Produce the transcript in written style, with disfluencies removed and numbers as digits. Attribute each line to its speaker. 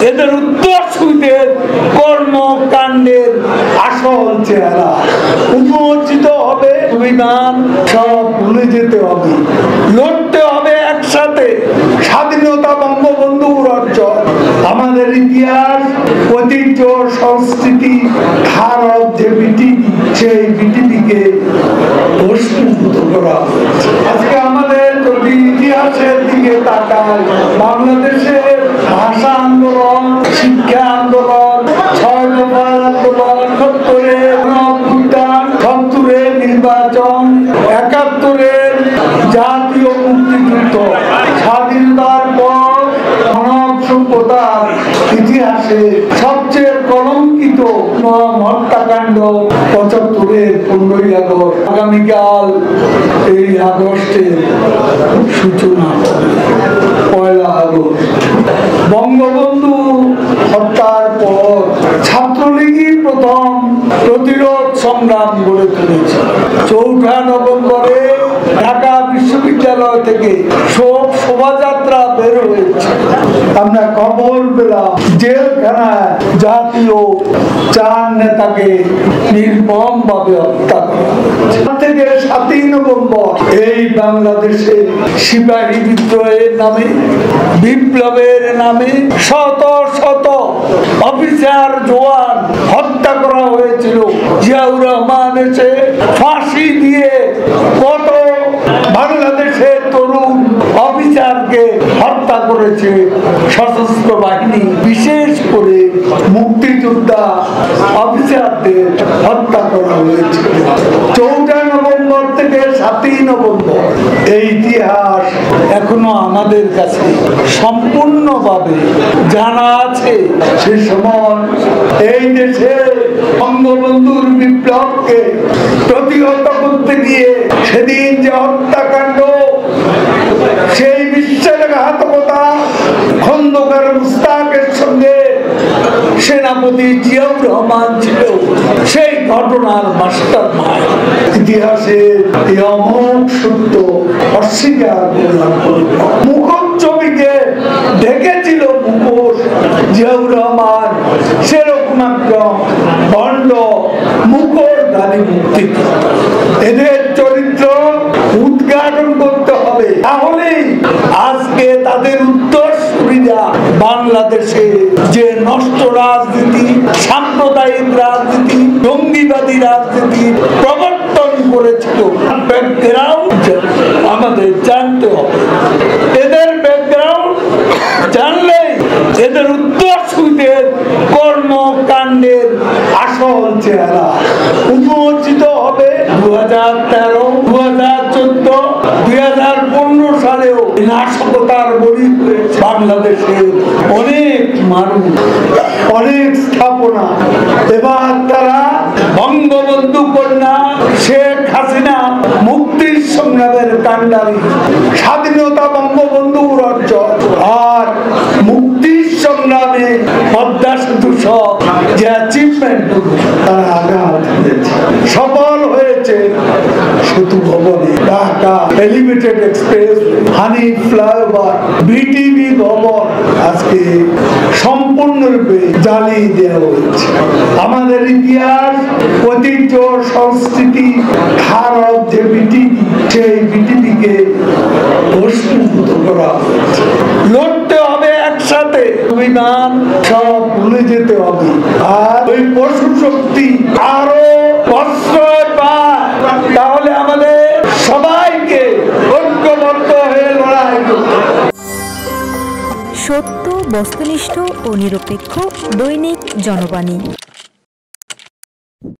Speaker 1: এদের উত্তরসূরিদের কর্মকাণ্ডের আসল চেহারা উন্মোচিত হবে। বিমান সব ভুলে যেতে হবে, লড়তে হবে একসাথে। স্বাধীনতা বঙ্গবন্ধুর অর্জন। আমাদের ইতিহাস, ঐতিহ্য, সংস্কৃতি, ধারক যে বিটিভি, সেই বিটিভিকে ভস্মীভূত করা হয়েছে। আজকে আমাদের যদি ইতিহাসের দিকে তাকাই, বাংলাদেশের ভাষা আন্দোলন, শিক্ষা আন্দোলন, ৬ দফার আন্দোলন, ৭০-এর গণঅভ্যুত্থান, ৭০-এর নির্বাচন, ৭১-এর জাতীয় মুক্তিযুদ্ধ, স্বাধীনতার পর মানব সভ্যতার ইতিহাসে সবচেয়ে কলঙ্কিত হত্যাকাণ্ড ৭৫-এর ১৫ই আগস্ট। আগামীকাল এই আগস্টের সূচনা, ১লা আগস্ট। বঙ্গবন্ধু হত্যার পর ছাত্রলীগই প্রথম প্রতিরোধ সংগ্রাম গড়ে তুলেছে। ৪ঠা নভেম্বরে ঢাকা বিশ্ববিদ্যালয় থেকে শোক শোভাযাত্রা বের হয়েছে। আমরা খবর পেলাম জেলখানায় জাতীয় ৪ নেতাকে নির্মমভাবে হত্যা করা থেকে ৭ই নভেম্বর এই বাংলাদেশে সিপাহী বিদ্রোহের নামে, বিপ্লবের নামে শত শত অফিসার জওয়ান হত্যা করা হয়েছিল। জিয়াউর রহমান এসে ফাঁসি দিয়ে কত বাংলাদেশের তরুণ অফিসারকে হত্যা করেছে সশস্ত্র বাহিনী, বিশেষ করে মুক্তিযোদ্ধা অফিসারদের হত্যা করা হয়েছে ৪ঠা নভেম্বর থেকে ৭ই নভেম্বর। এই ইতিহাস এখনো আমাদের কাছে সম্পূর্ণভাবে জানা আছে। সে সময় এই দেশে বঙ্গবন্ধুর বিপ্লবকে প্রতিহত করতে গিয়ে সেদিন যে হত্যাকাণ্ড, সেই বিশ্বাসঘাতকতা, খন্দকার মুস্তাকের সঙ্গে সেনাপতি জিয়াউর রহমান ছিল সেই ঘটনার মাস্টার মাইন্ড। ইতিহাসের এই অমোঘ সত্য অস্বীকার করলাম। মুখচ্ছবিকে ঢেকেছিল মুখোশ জিয়াউর রহমান, সেরকম একদম ভণ্ড মুখোশ ধারী মুক্তি। এদের চরিত্র উদ্ঘাটন করতে হবে, তাহলেই আজকে তাদের উত্তরসূরিরা বাংলাদেশে যে নষ্ট রাজনীতি, সাম্প্রদায়িক রাজনীতি, জঙ্গিবাদী রাজনীতি প্রবর্তন করেছিল, ব্যাকগ্রাউন্ড আমাদের জানতে হবে। এদের ব্যাকগ্রাউন্ড জানলে এদের উত্তরসূরিদের কর্মকাণ্ডের আসল চেহারা উন্মোচিত হবে। ২০১৩, ২০১৪, ২০১৫ সালেও নাশকতার বলি হয়েছে বাংলাদেশের অনেক মানুষ, অনেক স্থাপনা। এবার তারা বঙ্গবন্ধু কন্যা শেখ হাসিনা মুক্তির সংগ্রামের কাণ্ডারি, স্বাধীনতা বঙ্গবন্ধুর অর্জন, আর মুক্তির সংগ্রামে পদ্মা সেতু সব যে অ্যাচিভমেন্ট তারা আঘাত দিয়েছে, সফল হয়েছে সেতু ভবনে, ঢাকা এলিভেটেড এক্সপ্রেস, হানি ফ্লাইওভার, বিটিভি ভবন আজকে সম্পূর্ণরূপে জ্বালিয়ে দেওয়া হয়েছে। আমাদের ইতিহাস, ঐতিহ্য, সংস্কৃতি, ধারক যে বিটিভি, সেই বিটিভিকে ভস্মীভূত করা হয়েছে। লড়তে হবে একসাথে, বিমান সব ভুলে যেতে হবে। আর ওই পশু শক্তি আরো প্রশ্রয় পায়, তাহলে আমাদের সবাইকে ঐক্যবদ্ধ হয়ে লড়াই করতে হবে।
Speaker 2: সত্য, বস্তুনিষ্ঠ ও নিরপেক্ষ দৈনিক জনবাণী।